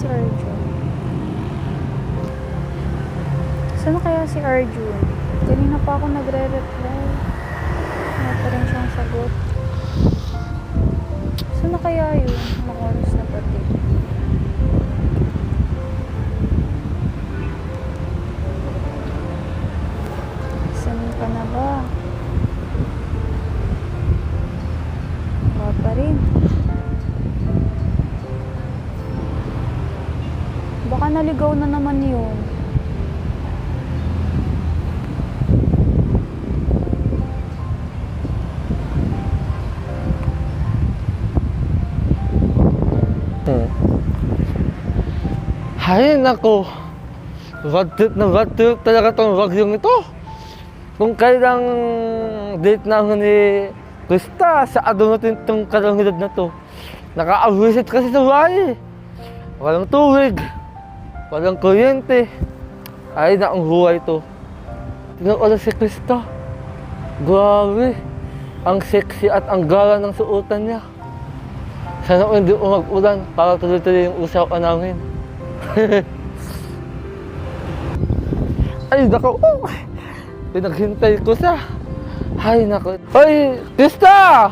si Arjun? Saan na kaya si Arjun? Kanina pa ako nagre-reply. Wala pa rin siyang sagot. Saan na kaya yun? Mga oras na pati. Saan ka na ba? Wala pa rin. Baka naligaw na naman yun. Hay nako, road trip talaga tong bagyong ito. Kung kailang date na ako ni Krista, sa ano natin itong kalanghilad na to. Naka-abusit kasi sa bahay. Walang tubig, walang kuryente. Ay na ang buhay to. Tingnan ko lang si Krista. Grabe, ang sexy at ang gara ng suotan niya. Sana ko hindi umag-ulan para tuloy-tuloy yung usapan namin. Ay, nako. Oh, pinaghintay ko siya. Ay, nako. Ay, Krista!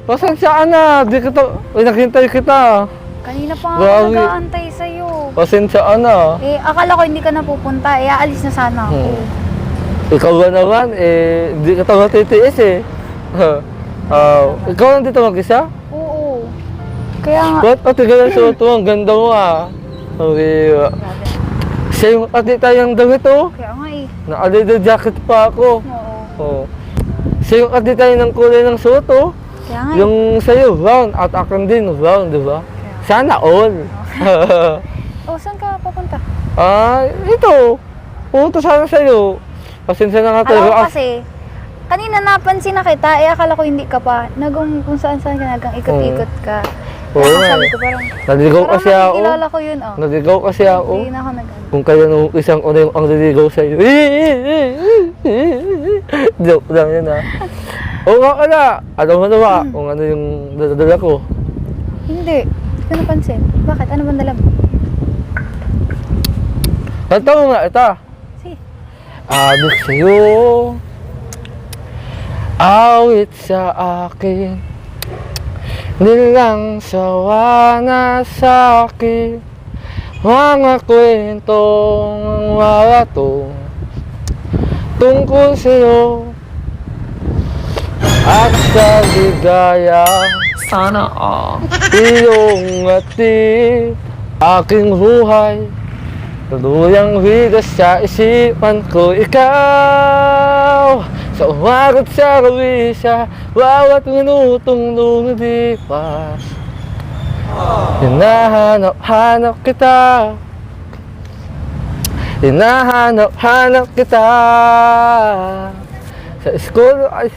Pasensyaan na. Di kita, pinaghintay kita. Kanina pa nga ako nag-aantay sa'yo. Pasensyaan na. Eh, akala ko hindi ka na pupunta. Eh, aalis na sana ako. Ikaw ba naman, hindi ka tayo matitiis eh. Ikaw nandito mag-isa? Oo. Kaya nga. Ba't pati ganun suot mo? Ang ganda mo ah. Okay. Siya yung pati tayong damit oh. Kaya nga eh. Naka-leather jacket pa ako. Oo. Oh. Siya yung pati tayo ng kulay ng suot oh. Kaya nga eh. Yung sa'yo, brown. At akin din, brown, di ba? Sana all. Oh, saan ka papunta? Ito. Pumunta sana sa'yo. Pasensya na nga Alam talaga. ko kasi, kanina napansin na kita, akala ko hindi ka pa. Kung saan-saan ka nagang ikot-ikot ka. Oo nga Sabi eh. ko parang, Naligaw kasi ako. nakikilala ko yun, oh. Naligaw kasi ako. Hindi na ako Kung kaya nung isang una yung ang naligaw sa'yo. Joke lang yun ah. Oo nga pala. Alam mo na ba kung ano yung dala ko? Hindi ko napansin. Bakit? Ano bang dala mo? Kanta mo nga ito. Sige. Adik sa'yo, awit sa akin, nilang sawa na sa'kin, mga kwentong maratong tungkol sa'yo at sa ligaya. Sana all. Iyong atid, aking buhay, tuluyang bigas sa isipan ko. Ikaw, sa umagat sa gabi, sa bawat minutong lumilipas, hinahanap-hanap kita, hinahanap-hanap kita. Sa school ay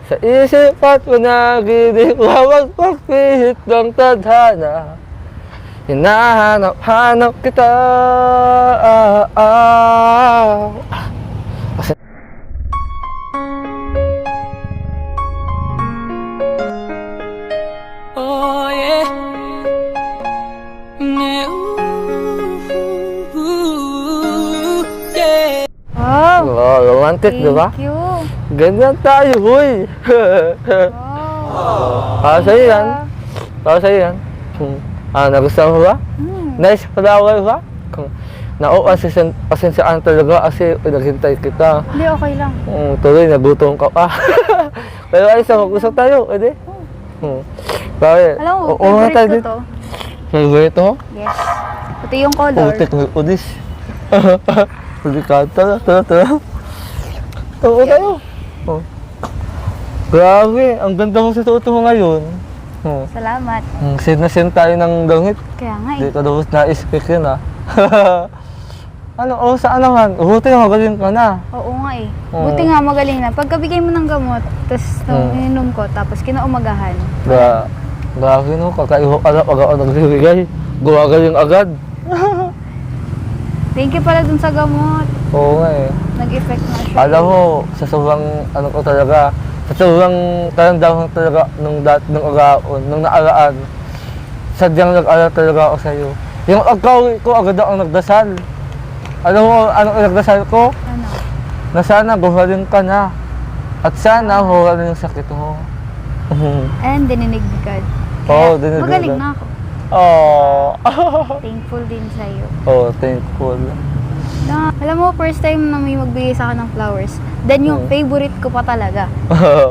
sa isip at panaginip, huwag pagpihit ng tadhana, hinahanap-hanap kita. Oh yeah. Yeah. Wow! Oh, romantic, di ba? Thank you. Ganyan tayo, huy! Wow! Para sa'yo yan. Para sa'yo yan. Nagustuhan mo ba? Nice flower ba? Pasensyaan talaga kasi naghintay kita. Hindi, okay lang. Tuloy, nagutom ka pa. Pero ayos na, mag-usap tayo, pwede? Bakit? Alam mo, Oo nga tayo favorite ko dito. to. Favorite mo? Yes. Ito yung color. Putik mo yung udis. Pwede ka, tara. Oo tayo. Oh. Grabe, ang ganda mo sa suot mo ngayon. Salamat. Send na send tayo ng langit. Kaya nga Hindi eh. ka daw na-expect yun ah. Saan naman? Buti nga magaling ka na. Oo nga eh. Buti nga magaling na. Pagkabigay mo ng gamot, tapos ininom ko, tapos kinaumagahan. Grabe no, kakaiho ka na pag ako nagbibigay. Gumagaling agad. Thank you pala dun sa gamot. Oo nga eh. Nag-effect na siya. Alam mo, sa sobrang ano ko talaga, sa sobrang karamdaman talaga nung nakaraan, sadyang nag-alala talaga ako sa'yo. Yung agkawi ko, agad ang nagdasal. Alam mo, anong nagdasal ko? Ano? Na sana gumaling ka na. At sana huwag na yung sakit mo. And dininig ni God. Oo, Kaya, dininig ni magaling God. na ako. Oh. Thankful din sa'yo. Oh, thankful. Na, alam mo, first time na may magbigay sa akin ng flowers. Then yung favorite ko pa talaga.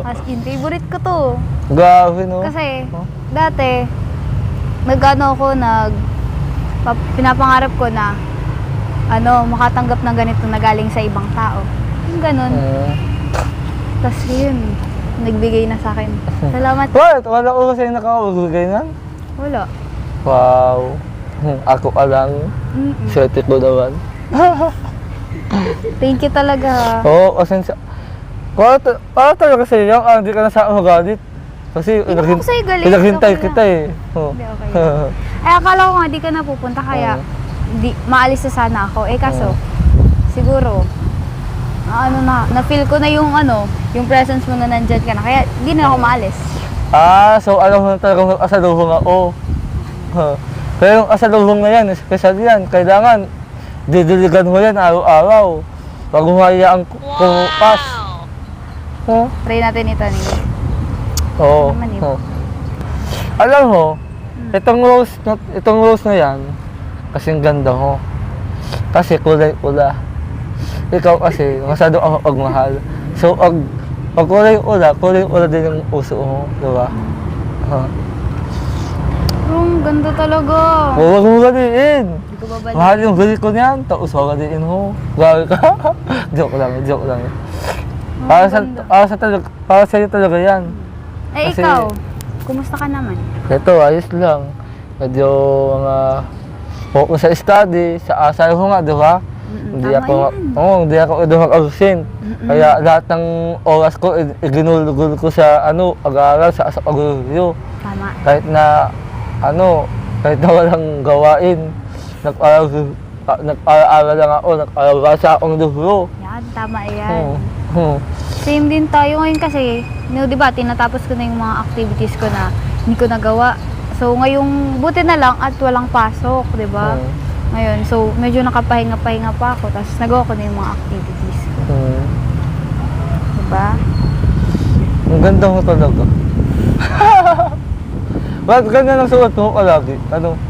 As in, favorite ko to. Grabe, no? Kasi, Oh. dati, pinapangarap ko na, makatanggap ng ganito na galing sa ibang tao. Yung ganun. Tapos yun, nagbigay na sa akin. Salamat. What? Wala ko kasi nakakabigay na? Wala. Wow. Ako ka lang. Mm-mm. Swerte ko naman. Thank you talaga. Oo, kasi para talaga sa'yo yan, hindi ka na sa magalit. Kasi Hindi ako sa'yo galit, pinaghintay okay kita eh. Oo. Hindi, okay. Ay, akala ko nga di ka napupunta, kaya maalis na sana ako. Eh, kaso, siguro, na-feel ko na yung presence mo na nandyan ka na. Kaya, di na ako maalis. So alam mo na talagang asalubong ako. Pero yung asalubong na yan, special yan. Kailangan, didiligan mo yan araw-araw. Pag humayaan kumupas. Try natin ito, Nini. Oo. Naman eh. Alam mo, itong rose na yan, kasing ganda mo. Kasi kulay ula. Ikaw kasi, masyado ako pagmahal. So, pag kulay ula din yung uso mo, di ba? Ang ganda talaga. Huwag mo galiin. Hindi ko babalik. Mahal yung bili ko niyan, tapos huwag galiin mo. Grabe ka. joke lang. Para sa'yo talaga yan. Eh, Kasi- ikaw, kumusta ka naman? Ito, ayos lang. Medyo focus sa study, sa asal ko nga, di ba? Hindi tama ako, yan. hindi ako mag-absent. Kaya lahat ng oras ko, iginulugol ko sa pag-aaral, sa pag-review. Tama. Kahit na walang gawain, nag-aaral lang ako, nag-aaral akong libro. Yan, tama yan. Oo. Same din tayo ngayon kasi, di ba, tinatapos ko na yung mga activities ko na hindi ko nagawa. So, ngayong buti na lang at walang pasok, di ba? Ngayon, so, medyo nakapahinga-pahinga pa ako, tapos nagawa ko na yung mga activities ko. Di ba? Ang ganda mo talaga. Bakit ganyan ang suot mo palagi?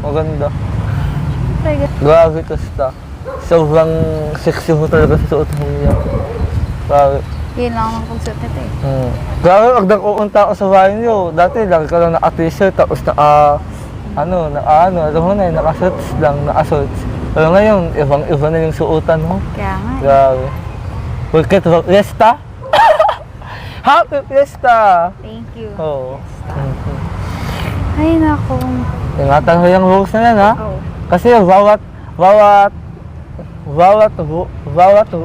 Maganda. Grabe, Krista. Sobrang sexy mo talaga sa suot mo yan. Grabe. Yun lang ang pagsuot nito eh. Grabe, pag nag-uunta ako sa bahay niyo, dati lagi ka lang naka-t-shirt, tapos alam mo na yun, naka-shorts lang, naka-shorts. Pero ngayon, ibang-iba na yung suotan mo. Kaya nga eh. Grabe. Wicked Fiesta? Happy Fiesta! Thank you. Oo. Ay, naku. Ingatan mo yung rules na yan, ha? Oh. Kasi bawat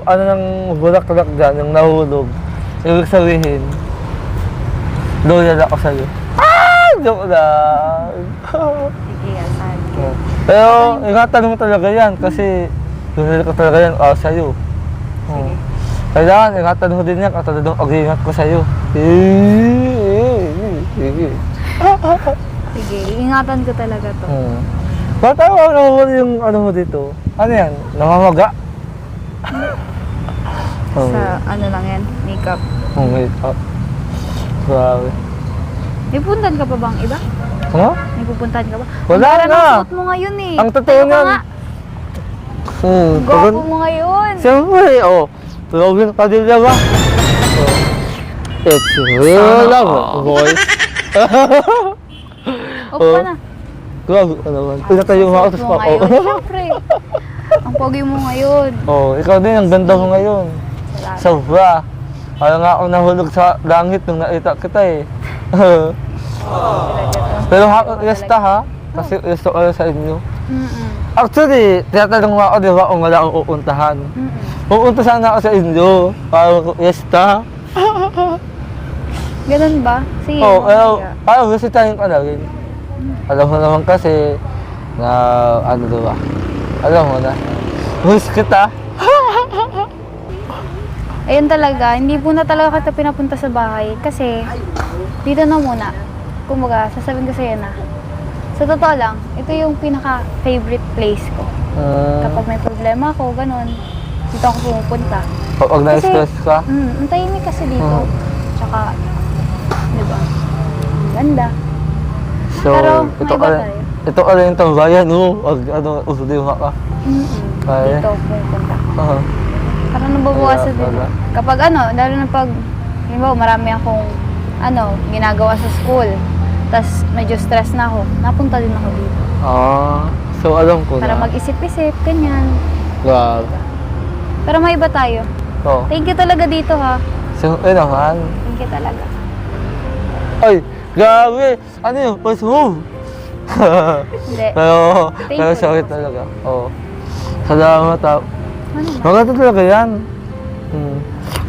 ng bulaklak dyan, yung nahulog, ibig sabihin, loyal ako sa'yo. Joke lang. Sige, asahan ko. Pero ingatan mo talaga yan, kasi loyal ko talaga yan sa'yo. Sige. Kailangan ingatan mo din yan, at talagang pag-iingat ko sa'yo. Sige, ingatan ko talaga to. Ba't ako yung mo dito? Ano yan? Namamaga? Sa ano lang yan, makeup. Makeup. Grabe. May puntan ka pa bang iba? Ano? May pupuntahan ka ba? Wala Ang gara na. ng suot mo ngayon eh. Ang totoo Tayo ka niyan. nga. Ang gwapo mo ngayon. Siyempre, Robin Padilla ba? It's real love, boy. Opo ka na. Grabe ka naman. Pinatayo mo ako, Suot tapos mo pa ngayon. Siyempre. Ang pogi mo ngayon. Ikaw din, ang ganda mo ngayon. Salamat. Sobra. Kaya nga ako nahulog sa langit nung nakita kita eh. Pero resta ha? Kasi resto ka sa inyo. Actually, tinatanong mo ako, di ba, kung wala akong pupuntahan. Pupunta sana ako sa inyo, para mag-resta. Ganun ba? Sige. Pero mamaya. parang resetahin ka na rin. Alam mo naman kasi, na diba? Alam mo na. Miss kita. Ayun talaga, hindi po na talaga kita pinapunta sa bahay kasi dito na muna. Kumbaga, sasabihin ko sa'yo na Sa totoo lang, ito yung pinaka-favorite place ko. Kapag may problema ako, ganun, dito ako pumupunta. Pag na-stress ka? Ang tahimik kasi dito. Tsaka, di ba? Ang ganda. So, Pero, ito may iba ka tayo. ito ka rin itong bayan, usudiwa ka. Kaya? Dito pumupunta. Aha. Para nababawasan din. Wala. Kapag lalo na pag, halimbawa, marami akong, ginagawa sa school. Tapos, medyo stress na ako. Napunta din ako dito. So alam ko Para na. mag-isip-isip, ganyan. Wow. Pero may iba tayo. Oh. Thank you talaga dito, ha. So, naman. Thank you talaga. Ay, grabe! Ano yun? First move! Hindi. Thank pero you. sorry talaga. Oo. Salamat ah. Ano ba? Maganda talaga yan.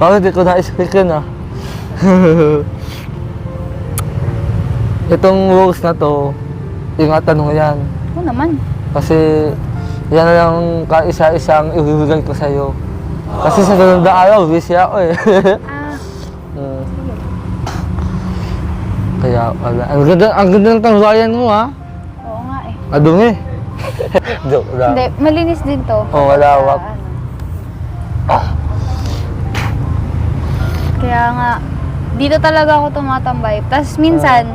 Bakit di ko na-speak yun ah? Itong rules na to, ingatan mo yan. Oo naman. Kasi yan na lang kaisa-isang ibibigay ko sa'yo. Kasi sa ganun na araw, busy ako eh. Ah, Kaya pala. Ang ganda ng tanggayan mo ha. oo nga eh. Madumi. Joke lang. Hindi, malinis din to. Oo, malawak. Kaya nga, dito talaga ako tumatambay. Tapos minsan,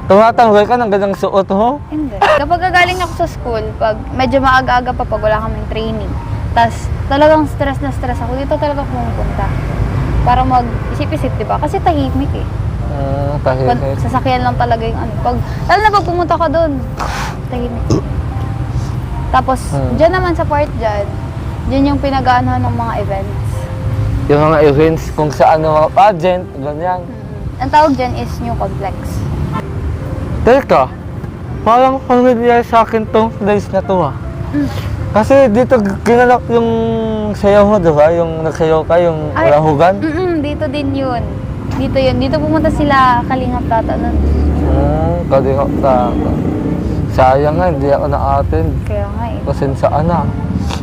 Tumatanggal ka ng gandang suot mo? hindi. Kapag gagaling ako sa school, pag medyo maaga-aga pa pag wala kaming training, tapos talagang stress na stress ako, dito talaga ako pumupunta. Para mag-isip-isip, di ba? Kasi tahimik eh. Tahimik. Pag sasakyan lang talaga yung ano. Lalo na pag pumunta ka doon, tahimik. Tapos, dyan naman sa part dyan yung pinag-aanohan ng mga events. Yung mga events kung saan ng mga pageant, ganyan. Ang tawag dyan is New Complex. Teka, parang familiar sa akin tong place na to ah. Kasi dito ginanap yung sayaw mo, diba? Yung nagsayaw ka, yung Ay, rahugan. Dito din yun. Dito yun. Dito pumunta sila Kalingap Tata nun. Kalingap Tata. Sayang nga, hindi ako na-attend. Kaya nga eh. Pasensaan na.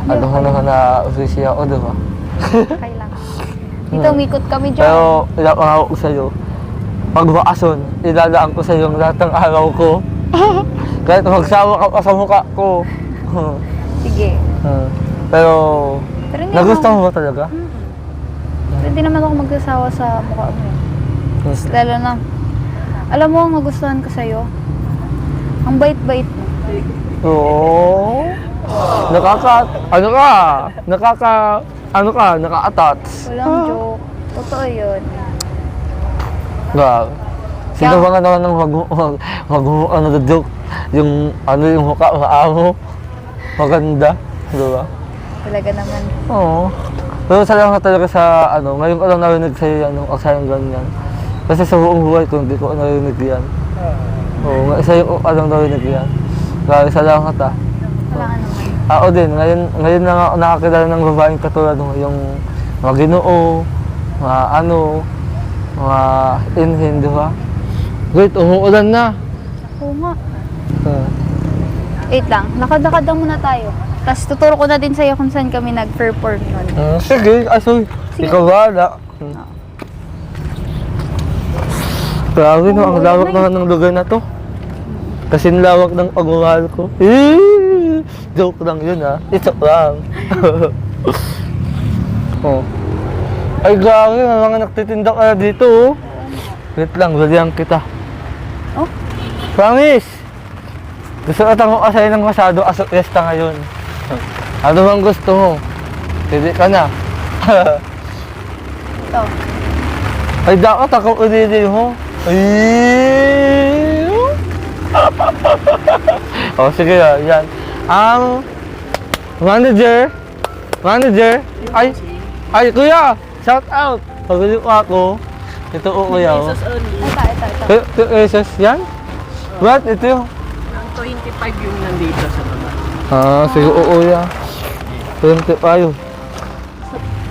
Ano ka na-official ako, diba? Kailang. Dito umikot kami dyan. Pero ilapangako ko sa'yo, pag bakason, ilalaan ko sa'yo yung lahat ng araw ko. Kahit magsawa ka pa sa mukha ko. Sige. Pero, Pero hindi nagustuhan mo ba talaga? Pero hindi naman ako magsasawa sa mukha mo. Lalo na, alam mo, ang nagustuhan ko sa'yo, ang bait-bait mo. Oo. Naka-attach. Walang joke. Totoo yun. Grabe. Sino ba nga naman ng joke? Yung mukha, maamo. Maganda. Diba? Talaga naman. Oo. Pero salamat talaga sa ngayon ko lang narinig sa'yo aksayang ganyan. Kasi sa buong buhay ko, hindi ko narinig yan. Oo, sa'yo ko lang narinig yan. Grabe, salamat ah. Wala ka naman. Ako din, ngayon na ako nakakilala ng babaeng katulad mo, yung mga Ginoo, mga mga inhin, di ba? Wait, umuulan na. Oo nga. Wait lang, lakad-lakad lang muna tayo. Tapos tuturo ko na din sa'yo kung saan kami nag-perform nun. Sige, sorry. Ikaw wala. Grabe no, ang lawak naman ng lugar na to. Kasi lawak ng pagmamahal ko. Joke lang yun ha. Joke lang. Oh. Ay grabe, may mga nagtitinda ka na dito oh. Wait lang, balihan kita. Oh? Promise! Gusto ko tango ka sa'yo ng masyado asok-yesta ngayon. Ano bang gusto mo? Pwede ka na. Ito. Ay dapat ako unili mo. Ay! Oh, sige yan. Manager. Ay, kuya! Shout out! Pabili ko ako. Ito o kuya. Oh. Ito. Pesos yan? What? Ito yung? Ang 25 yung nandito sa baba. Sige o kuya. 25.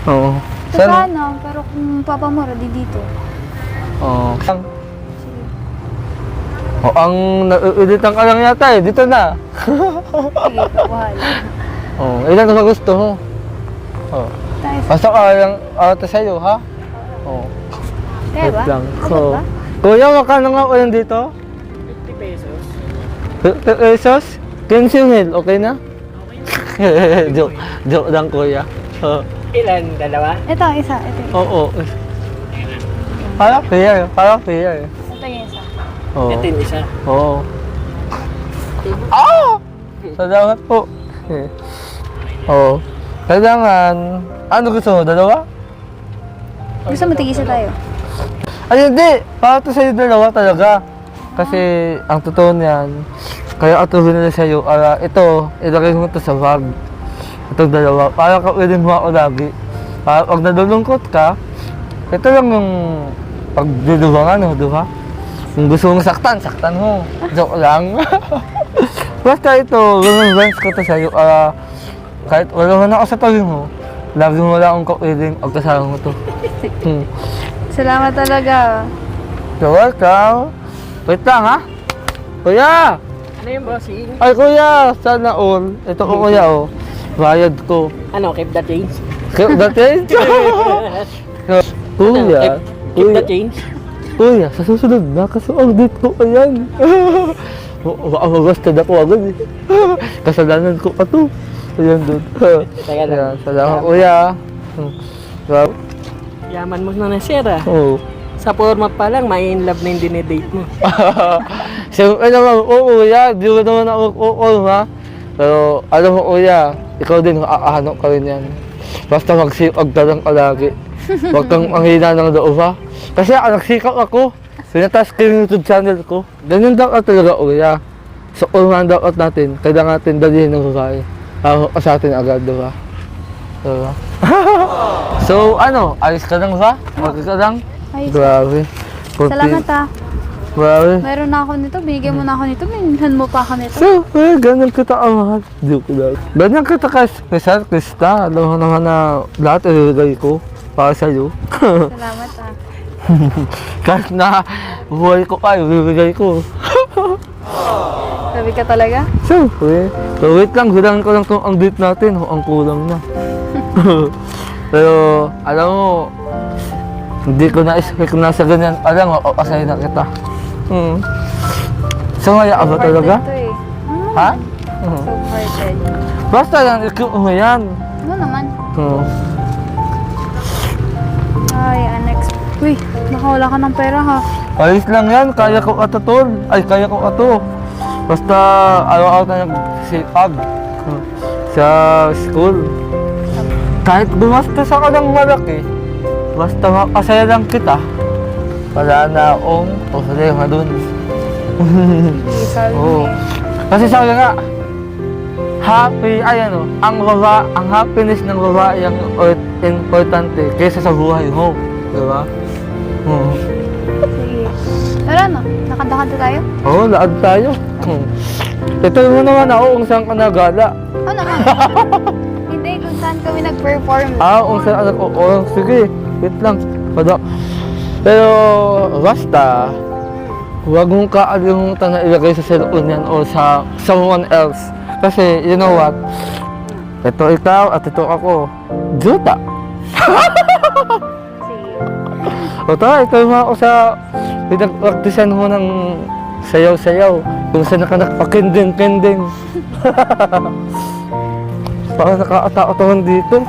Oo. Ito sana, pero kung papa mo, ready dito. Oo. Oh, ang nauulitan ka lang yata eh. Dito na. Sige, bahala. Oh, ilan na gusto mo? Oh. Tayo. Basta ka lang ata sa'yo, ha? Oh. Kaya ba? Wait lang. Abot ba? Kuya, makano nga ulan dito? 50 pesos. Pesos? 15 mil, okay na? Joke lang kuya. Ilan? Dalawa? Ito, isa. Ito, Oo. Parang fair. ito yung isa. Oo. Ito yung isa. Oo. Salamat po. Oo. Kailangan, ano gusto mo, dalawa? Gusto mo tigisa tayo? Ay, hindi. Para to sa'yo dalawa talaga. Kasi, ang totoo niyan, kaya atuhin nila sa'yo, ito, ilagay mo to sa bag. Itong dalawa. Para kaulin mo ako lagi. Para pag nalulungkot ka, ito lang yung pagdidubangan mo, di ba? Kung gusto mong saktan, saktan mo. Joke lang. Basta ito, remembrance ko to sa'yo. Kahit wala man ako sa tabi mo, lagi mo lang akong kaulin pag kasama mo to. Salamat talaga. You're welcome. Wait lang ha. Kuya! Ano yung bossing? Ay kuya! Sana all. Ito ko kuya oh. Bayad ko. Ano, keep the change? Keep the change? Kuya. Keep the change? Kuya, sa susunod na kasi ang date ko ayan. Basta na ko agad eh. Kasalanan ko pa to. Ayan doon. Teka lang. Ayan, salamat kuya. Wow. Yaman mo na sir ah. Oo. Sa forma pa lang, may in love na yung dinedate mo. Siyempre naman, oo kuya, di ko naman ako oo ha. Pero alam mo kuya, ikaw din aahanap ka rin yan. Basta magsipag ka lang palagi. Huwag kang manghina ng loob ha. Kasi nagsikap ako. Pinatas ko yung YouTube channel ko. Ganyan dapat talaga kuya. So unahan dapat natin, kailangan natin dalhin ng babae. Ako sa atin agad, diba? Diba? So ano, alis ka lang ba? Mag ka lang? Ay, Grabe. salamat ah. Grabe. Meron na ako nito, binigyan mo na ako nito, minsan mo pa ako nito. So, ganyan kita kamahal. Joke lang. Ganyan kita special, Krista. Alam mo naman na lahat ilagay ko para sa'yo. Salamat ah. Kahit na buhay ko pa, ibibigay ko. Sabi ka talaga? Siyempre. So, wait lang, hilangan ko lang itong ang date natin. Ang kulang na. Pero, alam mo, hindi ko na-expect na sa ganyan. Alam mo, kasaya na kita. So, maya ka ba talaga? Ito eh. Ha? So hearted. Basta lang, ikaw mo yan. Ano naman? Oo. Ay, annex. Uy, nakawala ka ng pera ha. Ayos lang yan, kaya ko ato tol. Ay, kaya ko ato. Basta, araw-araw na nagsipag sa school. Kahit gumastos ako ng malaki, basta makasaya lang kita, wala na akong problema dun. Sabi Oo. Kasi sabi nga, happy, ay ano, ang happiness ng babae ang importante kaysa sa buhay mo. Diba? Oo. Sige. Pero ano, nakadakad tayo? Oo, laad tayo. Ito mo naman ako kung saan ka nagala. Oo naman. Hindi, kung saan kami nag-perform. Kung saan anak ko. Sige, wait lang. Pero, basta, huwag mong kaalimutan na ilagay sa cellphone yan o sa someone else. Kasi, you know what? Ito ikaw at ito ako. Juta! Sige. O tara, ito mo ako sa pinag-practicean mo ng sayaw-sayaw. Kung saan ka nakapakinding-kinding. Parang nakakataon dito.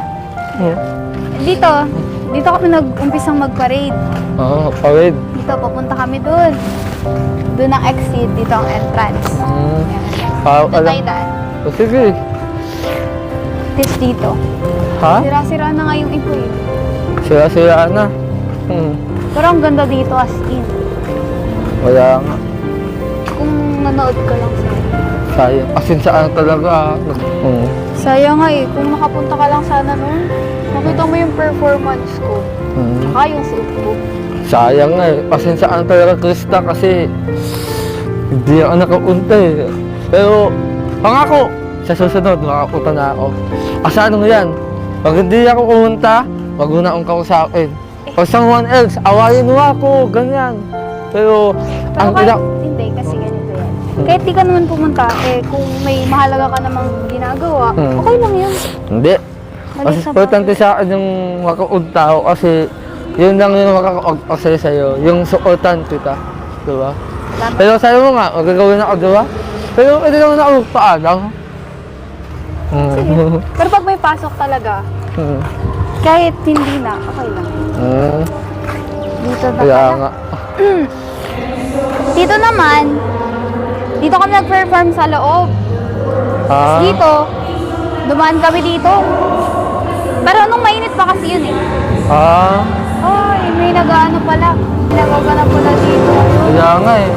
Dito kami nag-umpisang mag-parade. Oo, parade. Dito, papunta kami dun. Doon ang exit, dito ang entrance. Parang Doon alam. tayo daan. O sige. Tis dito. Ha? Sira-sira na nga yung ipo eh. Sira-sira na. Pero ang ganda dito as in. Wala nga. Kung nanood ka lang sa Sayang. Asin saan talaga. Sayang nga eh, kung nakapunta ka lang sana noon, makita mo yung performance ko. Tsaka yung suit ko. Sayang nga eh. Asin saan talaga, Krista, kasi hindi ako nakapunta eh. Pero, pangako, sa susunod, makapunta na ako. Ano yan? Pag hindi ako pumunta, wag mo na akong kausapin. Pag someone else, awayin mo ako, ganyan. Pero, Pero hindi, kasi ganito yan. Kahit di ka naman pumunta, eh kung may mahalaga ka namang ginagawa, okay lang yun. Hindi. Mali Mas sa importante sa akin yung makapunta ako kasi yun lang yung makakapagpasaya sa'yo. Yung supportan kita. Diba? Tama. Pero sabi mo nga, magagawin ako, diba? Pero ito naman ako paalam. Sige. Pero pag may pasok talaga, kahit hindi na, okay lang. Dito na Kaya pala. nga. Dito naman, dito kami nag-perform sa loob. Ah, Dito, dumaan kami dito. Pero nung mainit pa kasi yun eh. ah, Ay, may nag-ano pala. Nagaganap pala dito. kaya nga eh.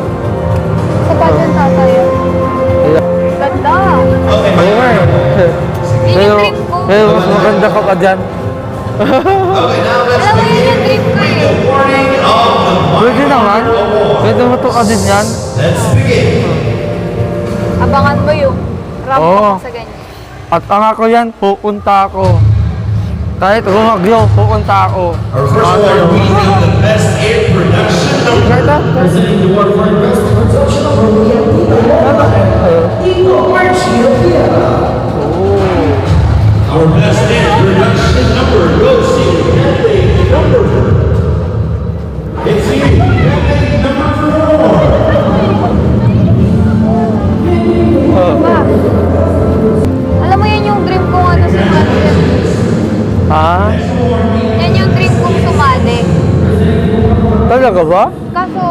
Sa pageant tayo. Kaya, Ganda. kaya nga eh. Yun Pero, yung dream ko. pero mas maganda ka pa dyan. Alam mo yun yung dream ko eh. Pwede naman. Pwede mo ka din yan. Abangan mo yung ramp Oo. sa ganyan. At ang ako yan, pupunta ako. Kahit rumagyo, pupunta ako. Our first award being the best air production number. Presenting the award for best production number. Our best air production number goes to campaign number. It's you, campaign number 4. Diba? Alam mo yun yung dream ko ano sumali. Ha? Yan yung dream kong sumali. Talaga ba? Kaso,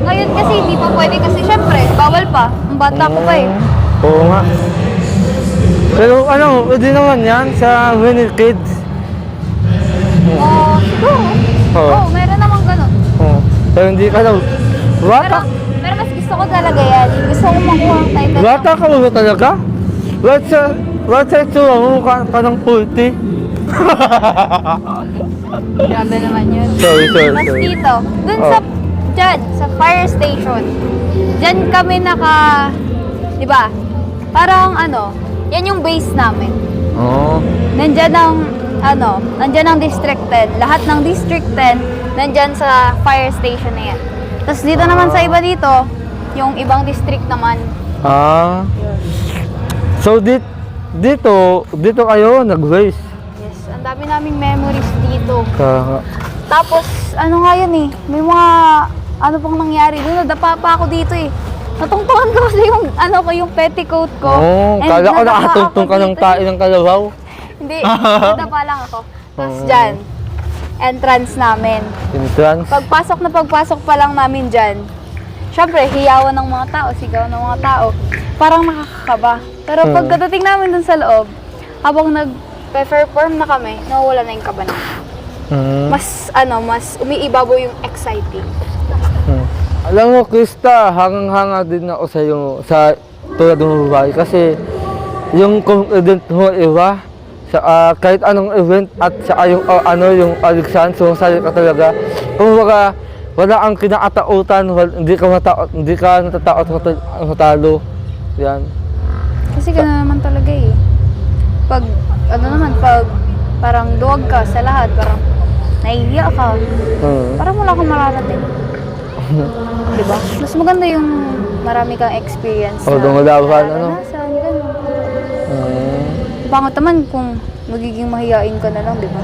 ngayon kasi hindi pa pwede kasi syempre, bawal pa. Ang bata ko pa eh. Oo nga. Pero ano, pwede naman yan sa Winnie Kids. Siguro. Oo. Oo, meron namang ganun. Oo. Pero hindi ka daw. Pero, Bata? pero mas gusto ko talaga yan. Gusto ko makuha ang title. Bata ka ba talaga? What's sa itsura mo? Mukha ka ng 40. Grabe naman yun. Sorry. Mas dito, dun dyan, sa fire station. Dyan kami di ba? Parang yan yung base namin. Oo. Nandyan ang District 10. Lahat ng District 10, nandyan sa fire station na yan. Tapos dito naman sa iba dito, yung ibang district naman. Ah. So dito kayo nag-race. Yes, ang dami naming memories dito. Ka Tapos, nga yun eh, may mga, pang nangyari doon, nadapa pa ako dito eh. Natungtungan ko kasi yung petticoat ko. Oo, And kala ko nadapa nakatungtong ako ka ng dito eh. tae ng kalabaw. Hindi, nadapa lang ako. Tapos dyan, entrance namin. Entrance. Pagpasok pa lang namin dyan, syempre, hiyawan ng mga tao, sigaw ng mga tao. Parang nakakakaba. Pero pagkadating namin dun sa loob, habang nag-perform na kami, nawawala na yung kaba na. Mas umiibabaw yung exciting. Alam mo, Krista, hangang-hanga din ako sa tulad ng babae kasi yung confident mo iba sa kahit anong event at sa yung yung aligsan, sumasali ka talaga. Kung wala ang kinakatautan, hindi ka natatakot matalo. Yan. Kasi gano'n naman talaga eh. Pag parang duwag ka sa lahat, parang nahihiya ka, parang wala kang mararating. Diba? Mas maganda yung marami kang experience Dumalaban, nararanasan, gano'n. Pangit naman kung magiging mahihain ka na lang, di ba?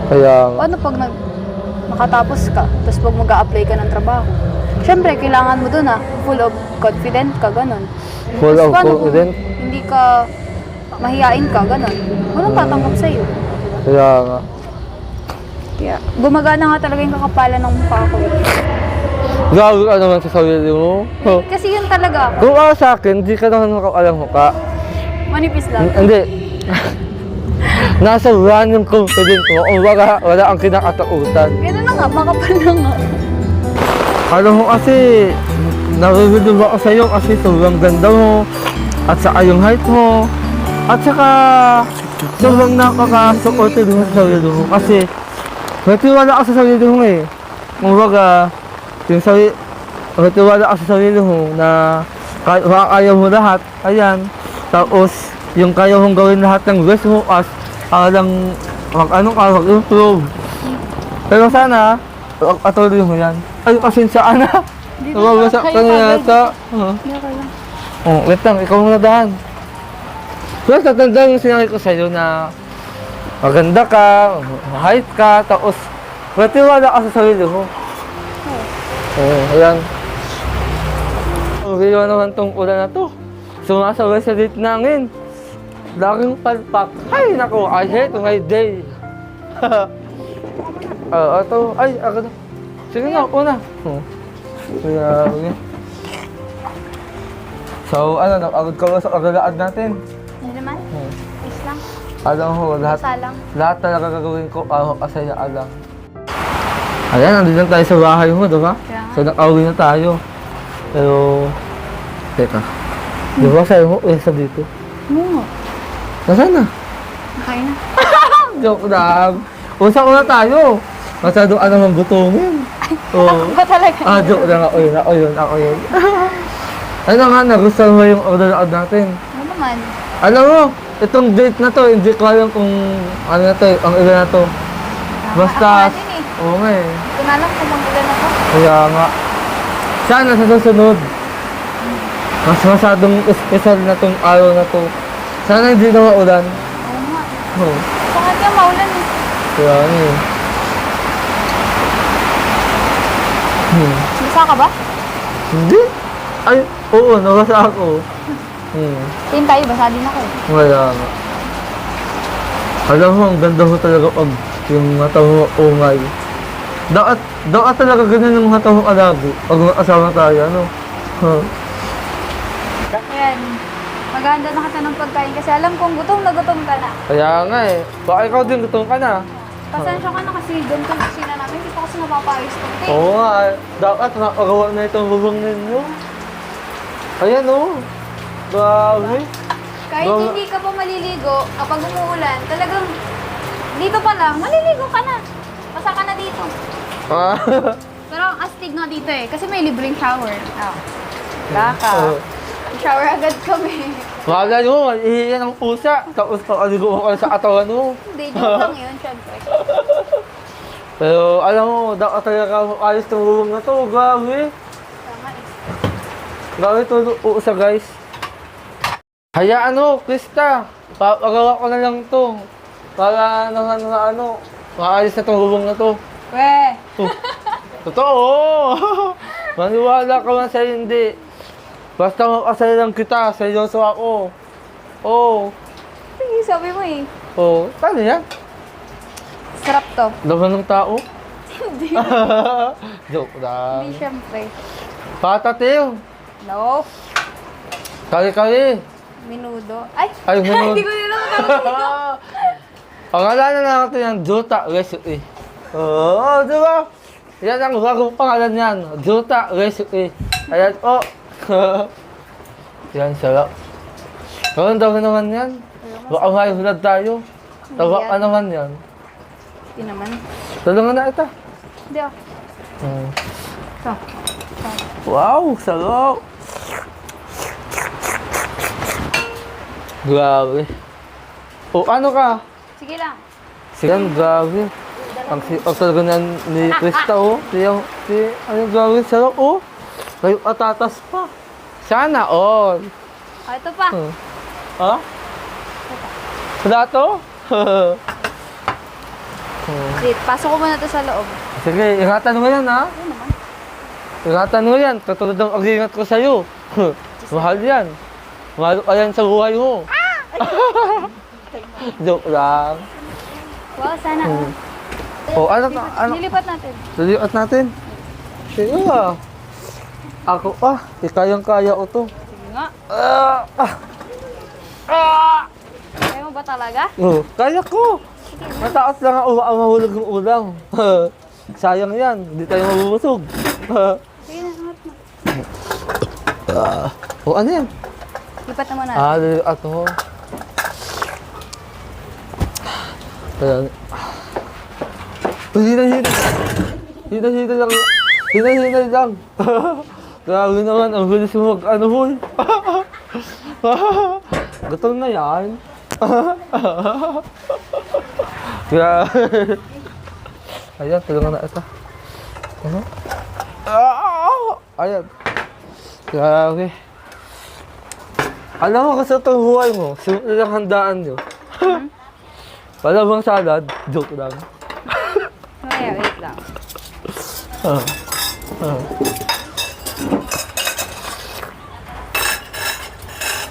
Kaya Paano pag makatapos ka, tapos pag mag-a-apply ka ng trabaho? Siyempre, kailangan mo dun full of confident ka, gano'n. full Tapos of paano kung confident. hindi ka mahihain ka, gano'n. Walang tatanggap sa'yo. Kaya nga. Kaya, gumagana nga talaga yung kakapalan ng mukha ko. Grabe ka naman sa sarili mo. Kasi yun talaga ako. Kung sa akin, di ka naman makawalang mukha. Manipis lang. Hindi. Nasa brand yung confident mo. O wala ang kinakatautan. Gano'n na nga, makapal na nga. Alam mo kasi, naririnig ako sa'yo kasi sobrang ganda mo. At saka yung height mo. At saka, sobrang nakaka-supported mo sa sarili mo. Kasi, may tiwala ka sa sarili mo eh. Kumbaga, may tiwala ka sa sarili mo na kaya mo lahat. Ayan. Tapos, yung kaya mong gawin lahat ng best mo as lang mag-improve. Pero sana, patuloy mo yan. Ay, pasensya na. Nababasa ka na yata. Hindi okay lang. Wait lang, ikaw muna dahan. Pero tatandaan yung sinabi ko sa'yo na maganda ka, height ka, tapos matiwala ka sa sarili mo. Oo, ayan. Okay naman tong ulan na to. sumasaway sa date namin. Laging palpak. Ay, naku, I hate my day. Ito. Ay, agad. Sige na, una. Kaya, so, ano, agad ka ba sa agad natin? Ano naman? Is lang. Alam mo, Salang. lahat talaga gagawin ko kasi alam. Ayan, nandito tayo sa bahay mo, diba? Kaya nga. So, nag-awin na tayo. Pero, teka. Di ba sa'yo mo, sa dito? Oo. Nasaan na? Nakain na. Joke lang. Usap na tayo. Masyado ka naman gutungin. Oo. Ba talaga? Joke lang. Ako yun. Ano nga, nagustuhan mo yung order natin? Ano naman? Alam mo, itong date na to, hindi ko alam kung ano na to, ang ilan na to. Basta, Ako din eh. oo nga eh. Hindi ko na alam kung mag-ulan ako. Kaya nga. Sana sa susunod, mas masyadong special na tong araw na to. Sana hindi na maulan. Oo nga. Oo. Bakit nga maulan eh? Kaya nga eh. Basa ka ba? Hindi. Ay, oo, nabasa ako. Tingin tayo, basa din ako. Wala nga. Alam mo, ang ganda mo talaga pag yung mata mo umay. Dapat talaga ganyan yung mata mo kalagi. Pag mag-asawa tayo, ano? Ayan. Maganda na kita ng pagkain kasi alam kong gutom na gutom ka na. Kaya nga eh. Baka ikaw din gutom ka na. Pasensya ka na kasi doon kung kusina namin, hindi pa kasi napapayos ko. Oo nga eh. Dapat nakagawa na itong bubong ninyo. Ayan oh. Grabe. Kahit Gawa- hindi ka pa maliligo, kapag umuulan, talagang dito pa lang, maliligo ka na. Basa ka na dito. Ah. Pero ang astig nga dito eh, kasi may libreng shower. Kaka. Shower agad kami. Wala nyo, ihiyan ng pusa. Tapos kakaligo ka sa katawan mo. Hindi, joke lang yun, syempre. Pero alam mo, dapat talaga ayos itong bubong na to. Grabe. Tama eh. Grabe ito uusa guys. Hayaan mo, Krista. Papagawa ko na lang to. Para naman na ano, maayos na itong bubong na to. Weh! Totoo! Maniwala ka man sa hindi. Basta makasaya lang kita, seryoso ako. Oo. Sige, sabi mo eh. Oo. Paano yan? Sarap to. Laman ng tao? Hindi. Joke lang. Hindi, syempre. Patatiw. No. Kali-kali. Minudo. Ay! Ay, minudo. Hindi ko nila makakaligo. Pangalanan na natin yung Jota Recipe. Oo, di ba? Yan ang bagong pangalan yan. Jota Recipe. Ayan, oh. Yan, sarap. Karoon daw naman yan. Baka may hulad tayo. Tawa ka naman yan. Hindi naman. Tulungan na ito. Hindi ah. Ito. Wow, sarap. Grabe. O, ano ka? Sige lang. Siyan, grabe. Ang sipag talaga ni Krista, oh. Ano, grabe, sarap, oh. Kayo atatas pa. Sana all. Ito pa. Ha? Wala to? Wait, pasok ko muna ito sa loob. Sige, ingatan mo yan, ha? Ano naman? Ingatan mo yan. Katulad ng pag-ingat ko sa'yo. Mahal yan. Mahal ka yan sa buhay mo. Joke lang. Wow, sana. O, ano? Nilipat natin. Lilipat natin. Sige nga. Ako pa. Kayang-kaya ko to. Sige nga. Ah! Kaya mo ba talaga? Oh, kaya ko. Mataas lang ang mahulog ng ulam. Sayang yan. Hindi tayo mabubusog. Sige na, hangat mo. O, ano yan? Lipat na muna. Lilipat mo. Ayan. Hina-hina lang. Hina-hina lang. Grabe naman, ang bilis mo mag-ano, huy. Gutom na yan. Grabe. Ayan, tulungan na ito. Ayan. Grabe. Alam mo kasi itong buhay mo, simple lang handaan nyo. Wala bang salad? Joke lang. Mamaya, wait lang.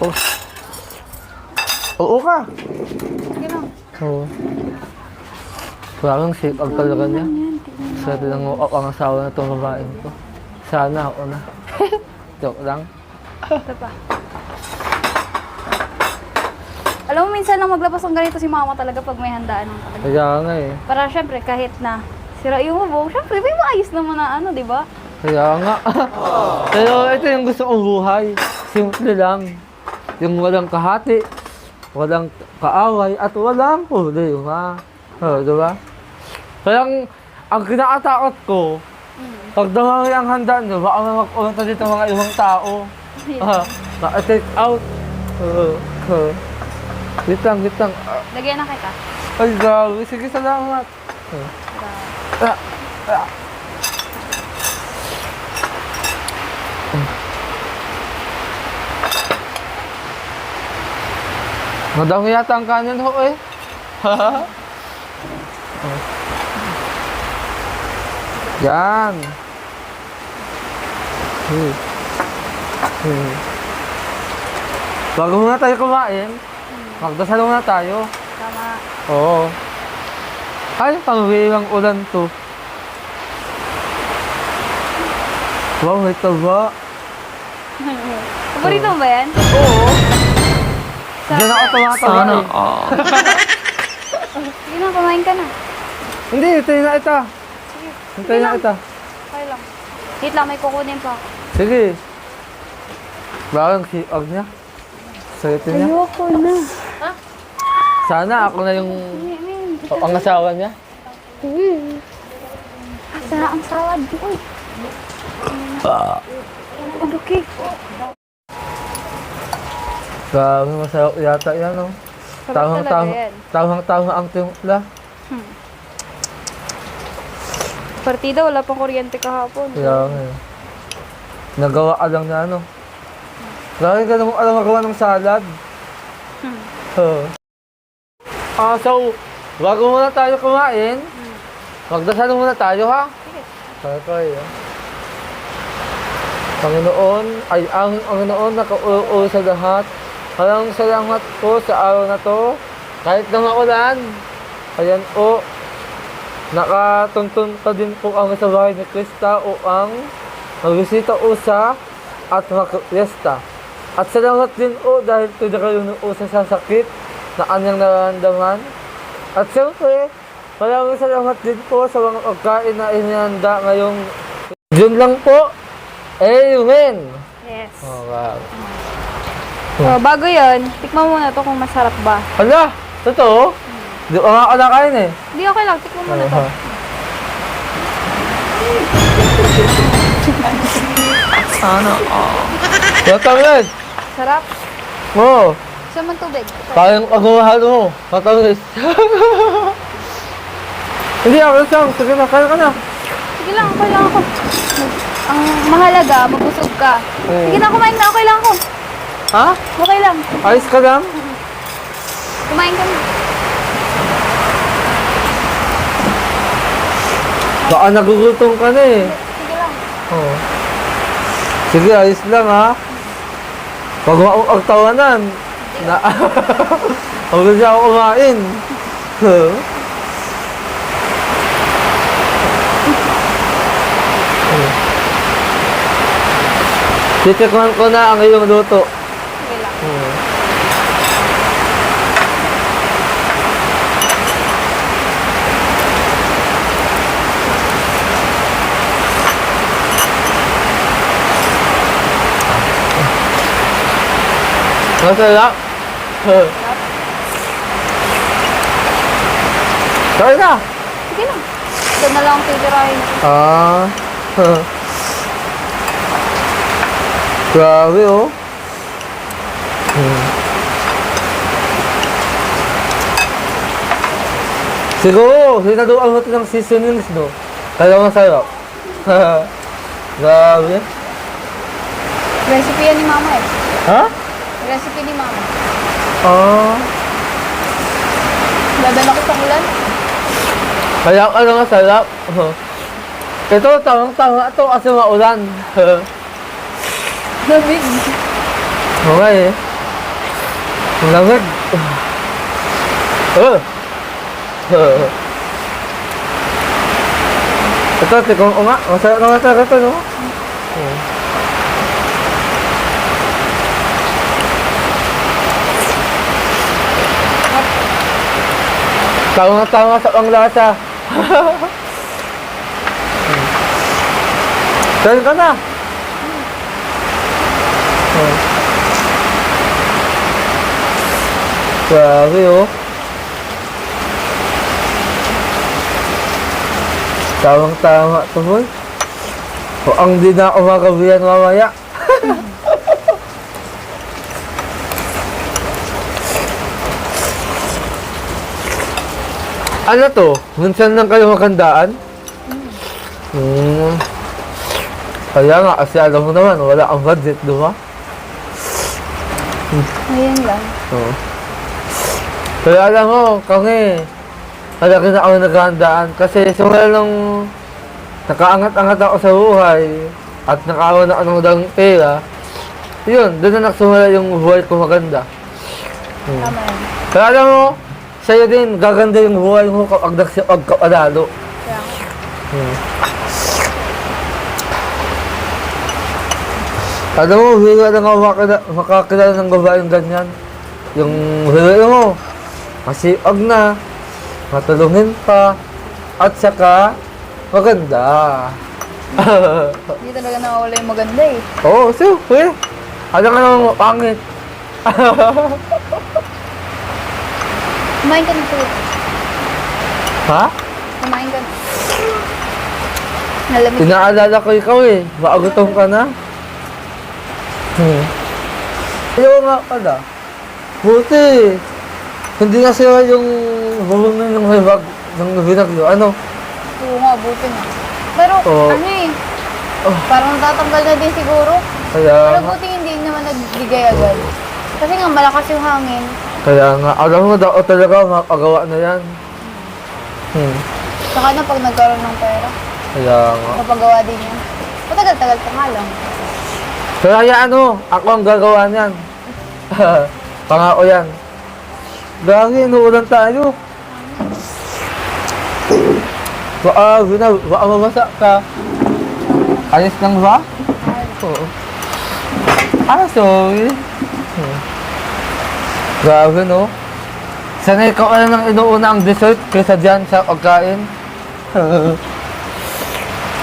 Oh. Oo ka. Sige lang. Oo. Parang sipag talaga niya. Swerte lang mo ang asawa na itong babaeng to. Sana ako na. Joke lang. Ito pa. Alam mo, minsan lang maglabas ng ganito si mama talaga pag may handaan ng talaga. Kaya nga eh. Para syempre, kahit na sira yung bubong, syempre may maayos naman na ano, di ba? Kaya nga. Pero ito yung gusto kong buhay. Simple lang. Yung walang kahati, walang kaaway, at walang problema. Diba? Kaya ang kinakatakot ko, pag dumami ang handa nyo, baka may mag-unta dito mga ibang tao. Take out. Wait lang. Lagyan na kita. Ay, gabi. Sige, salamat. Madami yata ang kanin ho eh. Yan. Bago muna tayo kumain, magdasal muna tayo. Tama. Oo. Ay, pangwiwang ulan to. Wow, may taba. Paborito mo ba yan? Oo. Diyan ako tumataba eh. Sige na, kumain ka na. Hindi, hintayin na ita. Hintayin na ita. Okay lang. Wait lang, may kukunin pa ako. Sige. Bakang sipag niya. Swerte niya. Ayoko na. Sana ako na yung ang asawa niya. Asa ang sawad. Uy. Ano, okay. Grabe, masarap yata yan, oh. Sarap talaga yan. Tawang-tawang ang timpla. Partida, wala pang kuryente kahapon. Kaya nga eh. Nagawa ka lang na ano. Lagi ka namang alam magawa ng salad. So, bago muna tayo kumain, magdasal muna tayo ha. Okay. Panginoon, ay ang Panginoon na kauulo sa lahat. Maraming salamat po sa araw na to. Kahit na maulan, ayan po, nakatuntun pa din po ang sa bahay ni Krista o ang magbisita usa at magpiesta. At salamat din po dahil pinakaroon usa sa sakit na kanyang nararamdaman. At siyempre, maraming salamat din po sa mga pagkain na inihanda ngayong June lang po. Amen! Yes. Oh, wow. So, bago yun, tikman mo muna to kung masarap ba. Hala! Totoo? Di ko nga kinakain eh. Hindi, okay lang. Tikman mo na to. Sana Tatawid! Sarap. Oo. Sa man tubig. Parang pagmamahal mo. Tatawid. Hindi ako lang. Sige na, kaya ka na. Sige lang, okay lang ako. Ang mahalaga, mabusog ka. Sige na, kumain na. Okay lang ako. Ha? Okay lang. Ayos ka lang? Kumain ka na. Baka nagugutom ka na eh. Sige lang. Oo. Sige, ayos lang ha. Pag maupagtawanan, na huwag na siya ako kumain. Titikman ko na ang iyong luto. Sige lang. Masarap. Sorry na. Sige lang. Ito na lang ang titirahin. Ah. Grabe oh. Siguro, sinaduan mo ito ng seasonings, no? Kaya masarap. Grabe. Recipe yan ni mama eh. Ha? Recipe ni mama. Ah. Dadala ko sa ulan. Kaya ano nga sarap. Ito, tamang-tama ito kasi maulan. Lamig. Okay eh. Ang lamig. Ito, tikong nga. Masarap na masarap ito, no? Tama sa panglasa. Saan ka na? Grabe, oh. Tamang-tama to, boy. O, ang di na ako makabihan mamaya. Ano to? Minsan lang kayo magandaan? Kaya nga, kasi alam mo naman, wala ang budget, di ba? Ngayon lang. Oo. Kaya alam mo, kami, malaki na ako naghahandaan. Kasi simula nung nakaangat-angat ako sa buhay at nakawa na ako ng dalang pera, yun, doon na nagsumula yung buhay ko maganda. Tama yan. Kaya alam mo, sa'yo din, gaganda yung buhay mo kapag nagsipag ka panalo. Kaya Alam mo, hira na nga makakilala ng babaeng ganyan. Yung hira mo, masipag na, matulungin pa, at saka maganda. hindi talaga nawawala yung maganda eh. Oo, siyempre. Alam ka naman pangit. Kumain ka na sir. Ha? Kumain ka na. Nalamig. Inaalala ko ikaw eh. Maagutom ka na. Ayaw nga pala. Buti. Hindi nga sila yung bumungin ng hibag ng binagyo. Ano? Oo nga, buti nga. Pero Oo. ano eh, parang natatanggal na din siguro. Kaya Pero nga. buti hindi naman nagbigay agad. Kasi nga malakas yung hangin. Kaya nga. Alam mo daw talaga makagawa na yan. Saka na pag nagkaroon ng pera, Kaya nga. mapagawa din yan. Matagal-tagal pa nga lang. Kaya ano, ako ang gagawa niyan. Pangako yan. Gagi, inuulan tayo. Baka mabasa ka. Ayos lang ba? Oo. Sorry. Grabe, no? Sanay ka na nang inuuna ang dessert kaysa dyan sa pagkain.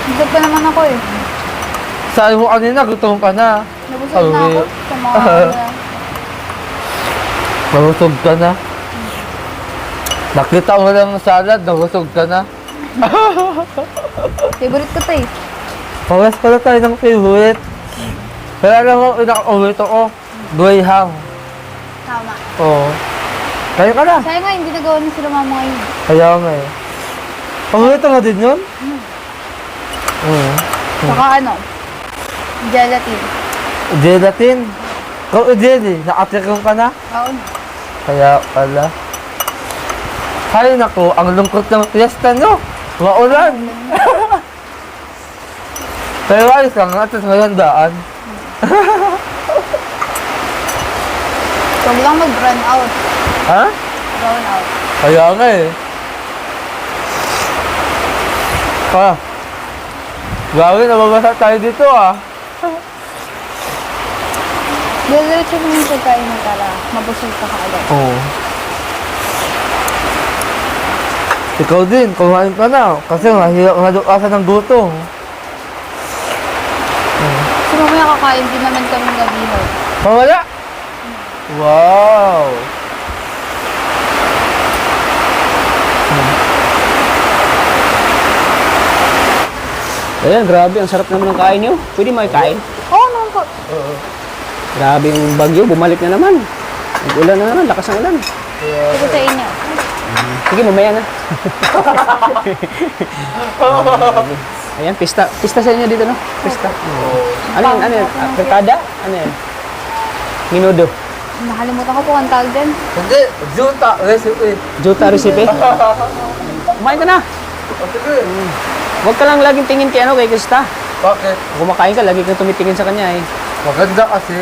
Busog pa naman ako eh. Sabi mo kanina, gutom ka na. Nabusog na ako sa mga Nabusog ka na. Nakita mo lang salad, nabusog ka na. favorite ko to eh. Pawas pala tayo ng favorite. Kaya alam mo, pinaka-favorite ako, Greyhound. Tama. Oo. Kaya ka na. Sayang nga, hindi nagawa ni sila mama ngayon. Kaya nga eh. Paborito nga din yun? Saka ano, gelatin. Gelatin. Ikaw jelly, nakatikong ka na? Kaon. Kaya pala. Hay nako, ang lungkot ng fiesta nyo. Maulan. Pero ayos lang, at ngayon daan. Huwag lang mag-run out. Ha? Run out. Kaya nga eh. Grabe, nababasa tayo dito ah. Diretso mo yung pagkain mo para mabusog ka kaagad. Oo. Ikaw din, kumain ka na. Kasi madukasan ng gutom. So mamaya kakain din naman kami ng gabihaw. Mawala? Wow! Ayan, grabe. Ang sarap naman ng kain nyo. Pwede makikain. Oo naman po. Grabe yung bagyo. Bumalik na naman. Nag-ulan na naman. Lakas ng ulan. Ito sa inyo. Sige, mamaya na. Ayan, pista. Pista sa inyo dito, no? Pista. Ano yan? Ano yan? Fritada? Ano yan? Minudo. Nakalimutan ko po ang tawag dyan. Hindi, Junta recipe. Jota recipe. Kumain ka na. Sige. Huwag ka lang laging tingin kay ano, kay Krista. Bakit? Kung kumakain ka, lagi kang tumitingin sa kanya eh. Maganda kasi.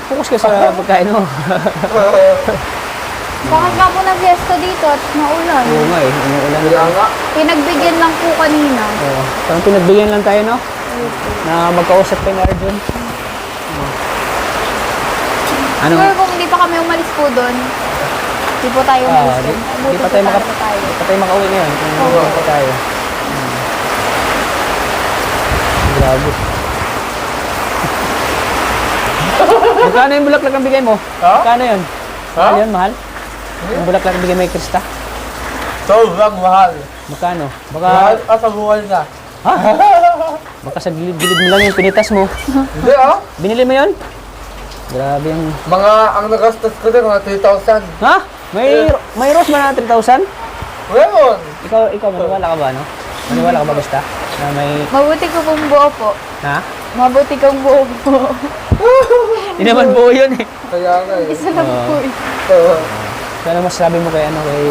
Focus ka sa pagkain mo. Bakit nga po nag-fiesta dito at naulan? Oo nga eh, umuulan Kaya na. nga. Pinagbigyan lang po kanina. Oo. Parang pinagbigyan lang tayo, no? Na magkausap kay na Arjun. Ano? Sure, kung hindi pa kami umalis po doon, hindi po tayo umalis Di, doon. di Buti pa po tayo talaga tayo. di pa tayo makauwi ngayon. Kung Oo. hindi pa tayo. Grabe. Magkano yung bulaklak ang bigay mo? Ha? Magkano yun? Ha? Mahal yun, mahal? Yung bulaklak ang bigay mo kay Krista? Sobrang mahal. Magkano? Mahal Baka, ka sa buhay niya. ha? Baka sa gilid-gilid mo lang yung pinitas mo. Hindi ah. Binili mo yun? Grabe yung... Ang nagastos ko din, mga 3,000. Ha? May rose ba na 3,000? Meron. Ikaw, maniwala ka ba, no? Maniwala ka ba, Krista? Na may... Mabuti ko pong buo po. Ha? Mabuti kong buo po. Hindi naman buo yun eh. Kaya nga eh. Isa lang po eh. Ano masasabi mo kay kay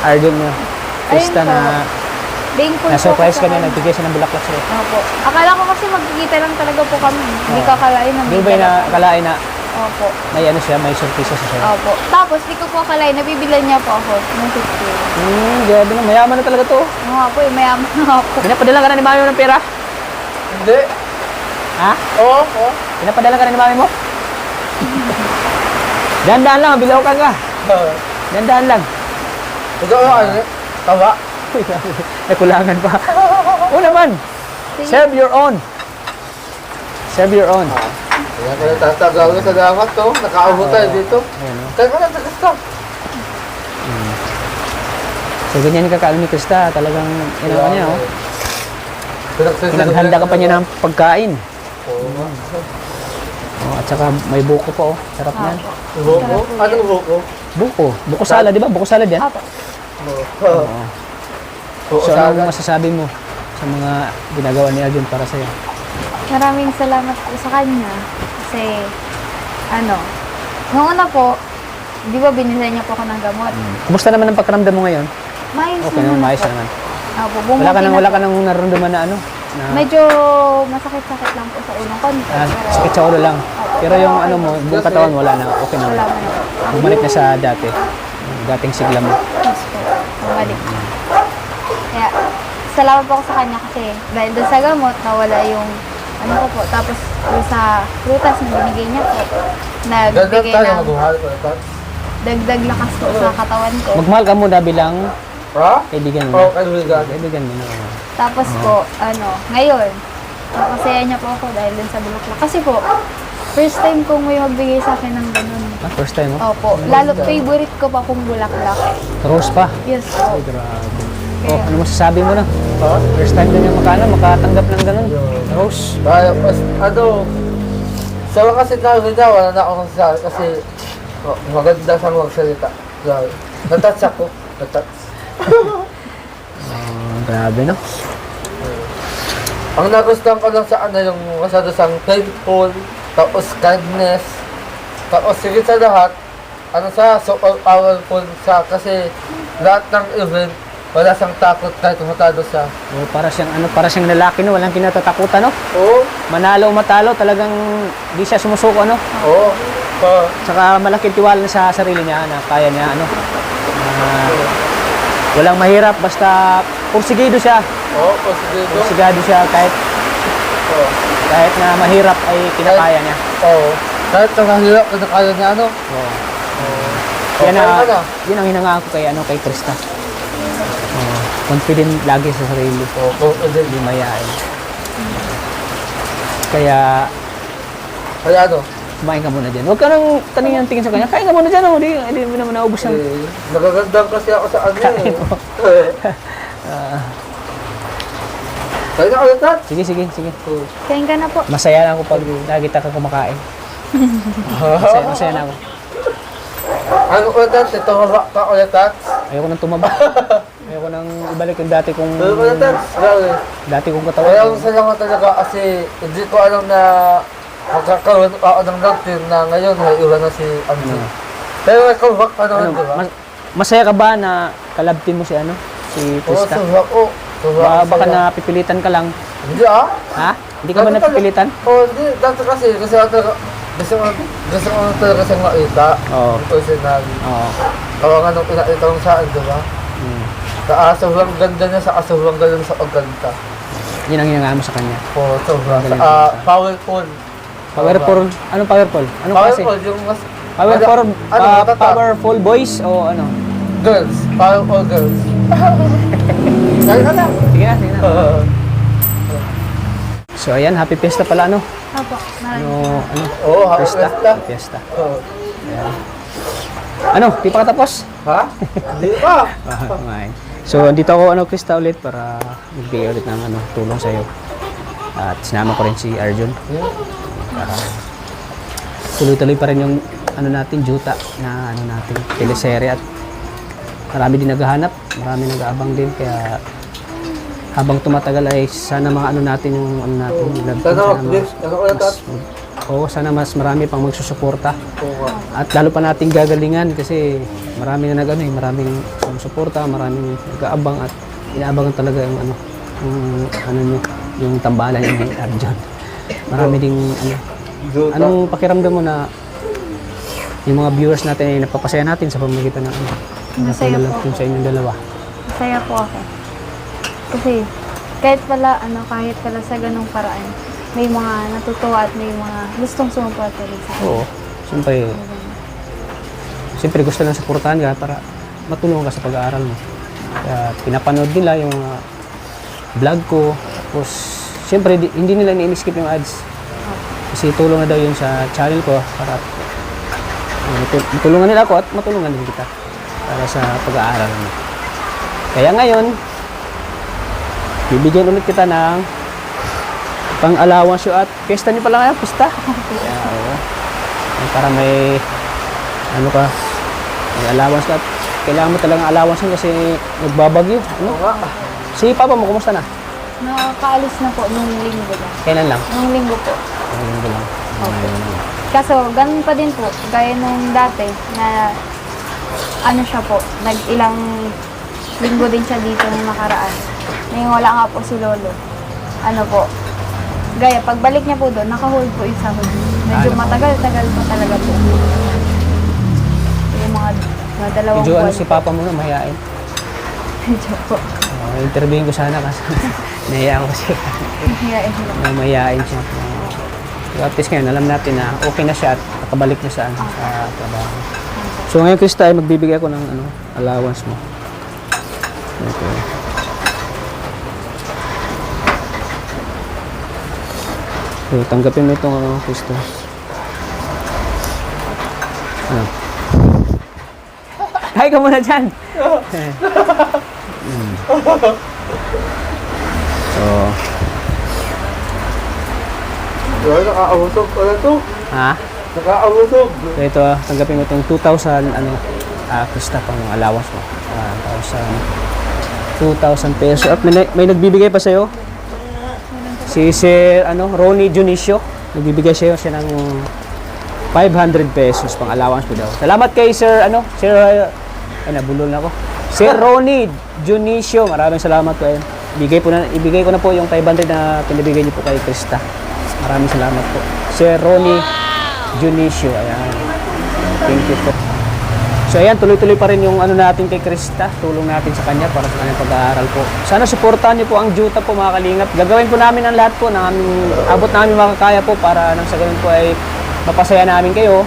Arjun na Krista Ayun po. na Thankful po na-surprise ako ka niya, sa nagbigay siya ng bulaklak sa'yo? kanya. Opo. Akala ko kasi magkikita lang talaga po kami. Hindi ko akalain na Di ba yung nakalain na Opo. may ano siya, may surprise siya sa'yo? Opo. Tapos, di ko po akalain, nabibilan niya po ako ng 50. Grabe na, mayaman na talaga to. Oo nga po, mayaman na nga po. Pinapadala ka na ni mami mo ng pera? Hindi. Ha? Oo, oo. Pinapadala ka na ni mami mo? Dahan-dahan lang, bilaw ka ka. Dahan-dahan lang. Ito ano? Tawa. Ay, kulangan pa. Oo naman. Sige. Serve your own. Serve your own. Kaya kaya tatagawin sa dapat to. Nakaabot tayo dito. Ayan, no? Teka lang, tagas ka. So, ganyan ka kaano ni Krista. Talagang, inawa niya, oh. Pinaghanda ka pa niya ng pagkain. Oo nga. Oh, at saka may buko pa, oh. Sarap yan. Buko? Anong buko? Buko. Buko salad, di ba? Buko salad yan. Opo. Oo. Buko So, anong salad. masasabi mo sa mga ginagawa ni Arjun para sa'yo? Maraming salamat po sa kanya. Kasi, noong una po, di ba binili niya po ako ng gamot? Kumusta naman ang pakiramdam mo ngayon? Maayos Okay naman, naman maayos po. naman. Opo, Wala ka bumuti nang, na po. nararamdaman na ano? Na, Medyo masakit-sakit lang po sa unang konti. sakit sa ulo lang. Pero yung ano mo, buong katawan wala na. Okay Wala naman. mo na. Bumalik na sa dati. Yung dating sigla mo. Yes po. Bumalik na. Kaya, salamat po ako sa kanya kasi dahil doon sa gamot, nawala yung ano ko po. Tapos, doon sa prutas na binigay niya po, Ganda nagbigay tayo ng magbuhal ko ito. dagdag lakas po sa katawan ko. Magmahal ka muna bilang Ha? kaibigan Oo, mo. kaibigan. Kaibigan mo na. Tapos po, ngayon, napasaya niya po ako dahil dun sa bulaklak. Kasi po, first time kong may magbigay sa akin ng ganun. Ah, first time mo? Opo, lalo favorite ko pa pong bulaklak. Rose pa. Yes po. Ay, grabe. Oh, Kaya, ano masasabi mo na? Ha? First time din yung makatanggap ng ganun. Rose. Kaya, sa wakas sinabi niya, wala na akong sasabi kasi maganda siyang magsalita. Grabe. Natouch ako. Natouch. Grabe, no? Ang nagustuhan ko lang sa yung masyado siyang faithful, tapos kindness, tapos sigit sa lahat, so powerful siya kasi lahat ng event, wala siyang takot kahit matalo siya. Oh, para siyang lalaki, no? Walang kinatatakutan, no? Oo, Manalo o matalo, talagang di siya sumusuko, no? oo, Saka malaking tiwala na sa sarili niya na kaya niya, ano? Walang mahirap, basta pursigido siya. oo, posible. Pursigado siya Oo, kahit na mahirap ay kinakaya niya. oo. Kahit ang mahirap, kaya niya ano. Oo. Okay Yan ka na. yun ang hinangaan ko kay Krista. Confident lagi sa sarili. Oo, Hindi mayayain. Kaya, kaya ano, kumain ka muna dyan. Huwag ka nang tingin sa kanya. Kain ka muna dyan. Hindi mo naman naubos ng... nagagandang kasi ako sa ano Kain eh. mo. Kaya na ulit Tat. Sige. kain ka na po. Masaya na ako pag nakita ka kumakain. Masaya na ako. Ano ulit Tat? Ito haba ka ulit Tat. Ayoko nang tumaba. Ayoko nang ibalik yung dati kong... Ano ulit Tat? Grabe. Dati kong Kaya katawan. ang salamat talaga kasi hindi ko alam na magkakaroon ako ng love team na ngayon may iwan na si Angie. Pero may comeback pa naman, di ba? Masaya ka ba na kalabtin mo si Si Oo, Krista? sobra ko. Sobra ako Baka saya. napipilitan ka lang. Hindi ah. Ha? Hindi ka ba Dati napipilitan? Oo, hindi. Dati kasi gusto ko talaga siyang makita. Oo. Personal. Oo. Kawangan nung pinakita mo sa akin, di ba? Hmm. Sobrang ganda niya, sobrang ganda sa pagkanta. Yun ang hinangaan mo sa kanya. Oo, sobrang. Galing. Powerful. Powerful. Anong powerful? Anong klase? Powerful, yung mas... Powerful, matata- powerful boys o ano? Girls. Powerful girls. Kaya ka lang. Sige na, sige na. So ayan, happy fiesta pala ano? Opo, maraming Ano? Oo, happy Fiesta. fiesta. Happy fiesta. Oo. Ayan. Ano? Di pa katapos? Ha? Hindi pa. Okay. So andito ako Krista ulit para magbigay ulit ng tulong sa iyo. At sinama ko rin si Arjun. Para tuloy-tuloy pa rin yung natin, Juta na natin, teleserye at marami din naghahanap, marami nag-aabang din kaya habang tumatagal ay sana mga natin yung natin, love team, sana mas marami pang magsusuporta at lalo pa nating gagalingan kasi marami na maraming suporta, maraming nag-aabang at inaabangan talaga yung yung tambalan ni Arjun. Marami ding anong pakiramdam mo na yung mga viewers natin ay napapasaya natin sa pamamagitan ng Masaya po sa inyong dalawa. Masaya po ako. Kasi kahit pala sa ganung paraan, may mga natutuwa at may mga gustong sumuporta rin sa akin. Oo. Siyempre gusto lang suportahan ka para matulungan ka sa pag-aaral mo. Kaya pinapanood nila yung mga vlog ko. Tapos siyempre hindi nila ni-skip yung ads. Kasi tulong na daw yun sa channel ko para matulungan nila ako at matulungan din kita para sa pag-aaral mo. Kaya ngayon, bibigyan ulit kita ng pang-allowance at pesta niyo pala ngayon, pesta. Kaya, oo. Para may may allowance ka at kailangan mo talagang allowance kasi nagbabagyo. Si Papa mo, kumusta na? Nakaalis na po nung linggo lang. Kailan lang? Nung linggo po. Kailan lang. Kaso, ganun pa din po, gaya nung dati, na siya po, ilang linggo din siya dito nung nakaraan. Ngayon wala nga po si Lolo. Gaya, pagbalik niya po doon, naka-hold po yung sahod. Medyo matagal-tagal po talaga po. Yung mga dalawang Medyo buwan. si Papa mo na mahihain. Medyo po. Interviewin ko sana kasi nahiya ako kasi mahihain siya. At least ngayon, alam natin na okay na siya at nakabalik na sa trabaho. So ngayon, Krista, ay magbibigay ako ng allowance mo. Okay. So, tanggapin mo itong Krista. Hi ka muna dyan! So, Nakakausog pala to. ha? Nakakausog. So ito, tanggapin mo itong 2,000 Krista pang allowance mo. 2,000 pesos. At may nagbibigay pa sa'yo. Si Sir Ronnie Junicio. Nagbibigay siya ng 500 pesos pang allowance mo daw. Salamat kay Sir nabulol na ako. Sir Ronnie Junicio. Maraming salamat po. Ibigay ko na po yung 500 na pinabigay niyo po kay Krista. Maraming salamat po. Sir Ronnie Junicio. Ayan. Thank you po. So ayan, tuloy-tuloy pa rin yung natin kay Krista. Tulong natin sa kanya para sa kanyang pag-aaral po. Sana suportahan niyo po ang Juta po mga kalingap. Gagawin po namin ang lahat po na abot namin makakaya po para nang sa ganun po ay mapasaya namin kayo.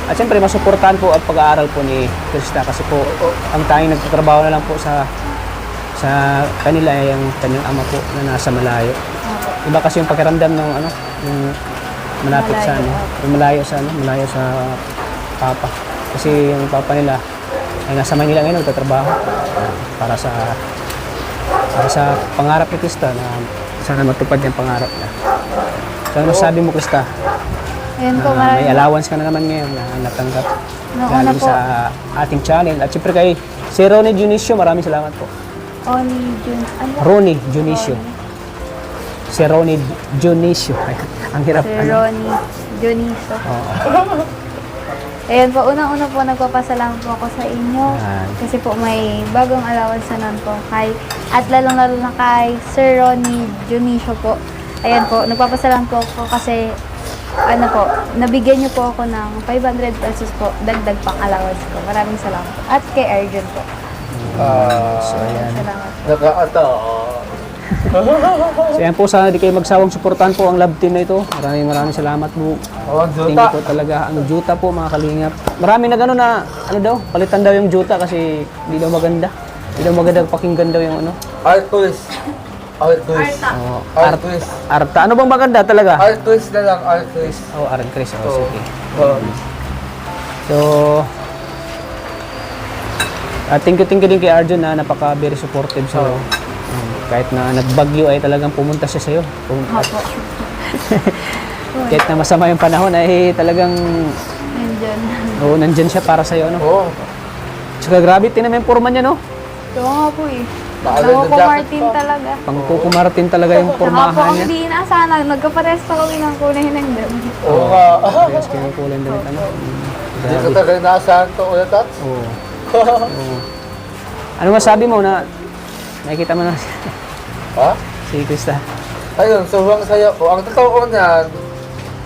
At siyempre masuportahan po ang pag-aaral po ni Krista kasi po ang tanging nagtatrabaho na lang po sa kanila ay ang kanyang ama po na nasa malayo. Iba kasi yung pakiramdam ng yung malapit sa yung malayo sa papa. Kasi yung papa nila ay nasa Manila ngayon nagtatrabaho para sa pangarap ni Krista na sana matupad yung pangarap niya. So ano sabi mo, Krista? Ayun po, May allowance ka na naman ngayon na natanggap galing po. sa ating channel. At siyempre kay si Ronnie Junicio, maraming salamat po. Ronnie Junicio. Si Ronnie Junicio. Ang hirap. Si Ronnie Junicio. Oo. Ayun po, unang-una po nagpapasalamat po ako sa inyo. Yan. Kasi po may bagong allowance na nun po at lalong-lalo na kay Sir Ronnie Junicio po. ayan po, nagpapasalamat po ako kasi ano po, nabigyan niyo po ako ng 500 pesos po, dagdag pang allowance ko. Maraming salamat po. At kay Arjun po. So, ayan. Salamat. Nakaato. So, ayan po, sana di kayo magsawang suportahan po ang love team na ito. Maraming salamat po. Oh, Thank you po talaga. Ang Juta po, mga kalingap. Marami na gano'n na, ano daw, palitan daw yung Juta kasi hindi daw maganda. Hindi daw maganda pakinggan daw yung ano. Art twist. Art twist. Oh, Art twist. Arta. Ano bang maganda talaga? Art twist na lang, art twist. Oh, Art Chris. Oh, sige. Oh. So, thank you din kay Arjun na napaka very supportive sa kahit na nagbagyo ay talagang pumunta siya sa'yo. Opo. Kahit na masama yung panahon ay talagang Nandyan. nandyan siya para sa'yo. Ano? Oh. Tsaka grabe, tinan mo yung forma niya, no? Oo nga po eh. Naalala Ako na po jacket Martin pa. talaga. Pangkukumaratin talaga yung Saka po formahan ang niya. hindi inaasahan, nagkapares pa kami ng kulay ng dami. Oo nga. Yes, kaya kulay na rin. Ano? Hindi ko Grabe. talaga inaasahan to ulit, Tats. Oo. Oo. Ano masabi mo na nakikita mo na Ha? si Krista? Ayun, sobrang saya ko. Ang totoo ko niyan,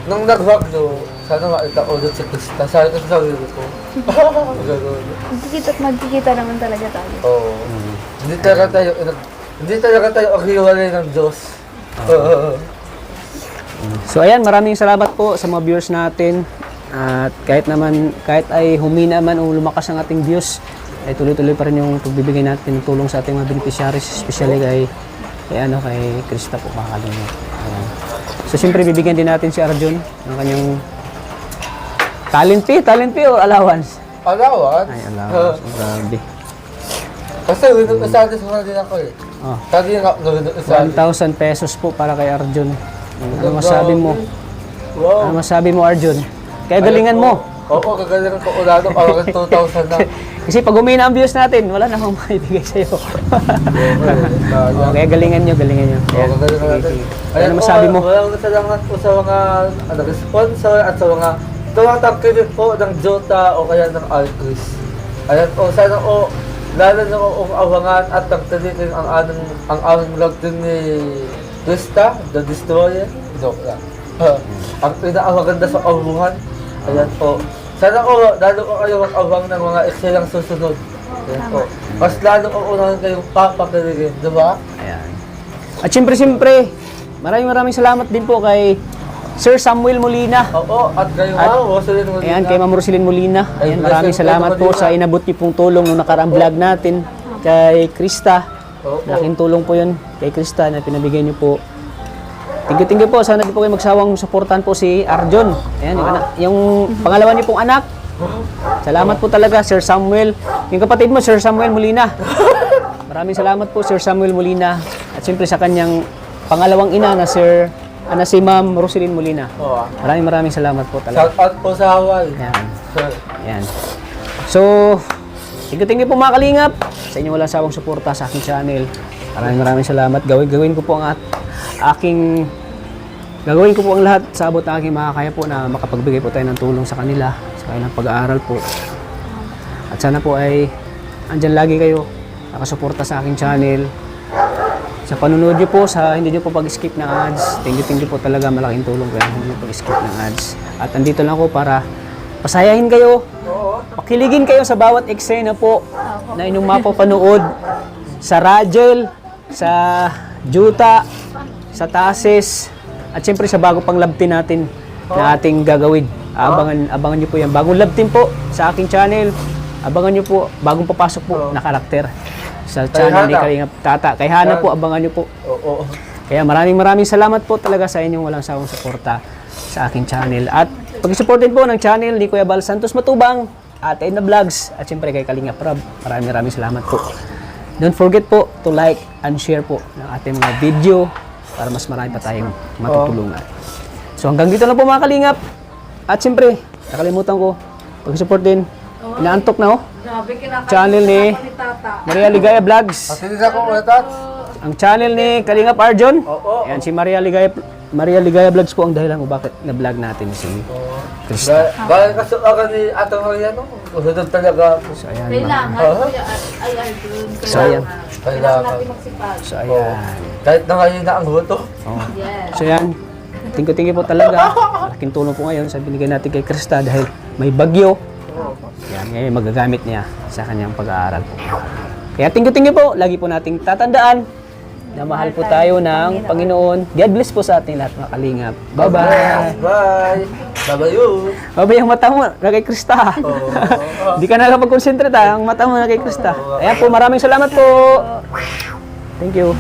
nung nagbagyo, sana makita ulit si Krista. Sabi ko sa sarili ko. Gano'n. Magkikita naman talaga tayo. Oo. Hindi talaga tayo ang hiwalay ng Diyos. So ayan, maraming salamat po sa mga viewers natin. At kahit ay humina man o lumakas ang ating views, ay tuloy-tuloy pa rin yung pagbibigay natin ng tulong sa ating mga beneficiaries, especially kay Krista po, mga kalingap. Ayan. So siyempre bibigyan din natin si Arjun ng kanyang talent fee or allowance? Allowance? Ay, allowance. Grabe. Kasi window isali sa din ako eh. Oh, Sabi nga, window isali. 1,000 pesos po para kay Arjun. Ano masabi mo? Wow. Ano masabi mo, Arjun? Kaya galingan mo. Oo, kagalingan ko ulado. Parang 2,000 na. Kasi pag umina ang views natin, wala na akong maibigay sa'yo. Kaya galingan nyo. Ayan. Kagalingan natin. Ano masabi mo? Walang salamat po sa mga sponsor at sa mga tumatangkilik po ng Jota o kaya ng Alcris. Ayan po, sana po lalo na kung abangan at tangkilikin ang aming vlog din ni Krista, The Destroyer. Joke lang. Ang pinakamaganda sa kabuhan. Ayan po. Sana po, lalo ko kayo mag-abang ng mga ekselang susunod. Ayan po. Mas lalo ko unahan kayong papakiligin, di ba? Ayan. At siyempre, maraming salamat din po kay Sir Samuel Molina. Oo, at kayo nga, Rosalyn Molina. Ayan, kay Ma'am Rosalyn Molina. Ayan, maraming salamat po sa inabot niyo pong tulong nung nakaraang vlog natin kay Krista. Oo. Laking tulong po yun kay Krista na pinabigay niyo po. Thank you po. Sana di po kayo magsawang suportahan po si Arjun. Ayan, yung pangalawa niyo pong anak. Salamat po talaga, Sir Samuel. Yung kapatid mo, Sir Samuel Molina. Maraming salamat po, Sir Samuel Molina. At siyempre sa kanyang pangalawang ina na si Ma'am Rosalyn Molina. Oo. Maraming salamat po talaga. Shout out po sa Hawaii. Ayan. Sir. Ayan. So, thank you po mga kalingap. Sa inyo walang sawang suporta sa aking channel. Maraming salamat. Gagawin ko po ang lahat sa abot na aking makakaya po na makapagbigay po tayo ng tulong sa kanila sa kanilang pag-aaral po. At sana po ay andyan lagi kayo nakasuporta sa aking channel. Sa panunood nyo po, sa hindi nyo po pag-skip ng ads. Thank you po talaga, malaking tulong kaya hindi nyo pag-skip ng ads. At andito lang ako para pasayahin kayo, pakiligin kayo sa bawat eksena po na inyong mapapanood sa Rajel, sa Juta, sa Tases, at siyempre sa bago pang love team natin na ating gagawin. Abangan nyo po yan. Bagong love team po sa aking channel. Abangan nyo po, bagong papasok po na karakter sa channel ni Kalingap Tata. Kay Hana po, abangan nyo po. Oo. Kaya maraming salamat po talaga sa inyong walang sawang suporta sa aking channel. At pag-support din po ng channel ni Kuya Bal Santos Matubang, at Edna Vlogs, at siyempre kay Kalingap Rob. Maraming salamat po. Don't forget po to like and share po ng ating mga video para mas marami pa tayong matutulungan. So hanggang dito lang po mga Kalingap. At siyempre, nakalimutan ko, pag-support din, inaantok na channel ni Maria Ligaya Vlogs. At hindi na ako ulit, Tats. Ang channel ni Kalingap Arjun. Oo. Ayan, si Maria Maria Ligaya Vlogs po ang dahilan kung bakit na-vlog natin si Krista. Dahil kasi ako ni Ate Maria, no? Sunod talaga. So, ayan. Kailangan, Oo. Kuya ay Arjun. So, ayan. Kailangan. natin magsipag. So, ayan. Kahit na ngayon na ang huto. Oh. Yes. So, ayan. Thank you po talaga. Malaking tulong po ngayon sa binigay natin kay Krista dahil may bagyo. Yan, ngayon magagamit niya sa kanyang pag-aaral. Kaya thank you po. Lagi po nating tatandaan na mahal po tayo ng Panginoon. God bless po sa ating lahat mga kalingap. Bye-bye. Bye. Bye-bye you. Bye-bye ang mata mo na kay Krista. Hindi ka na nakapag-concentrate ang mata mo na kay Krista. Ayan po, maraming salamat po. Thank you.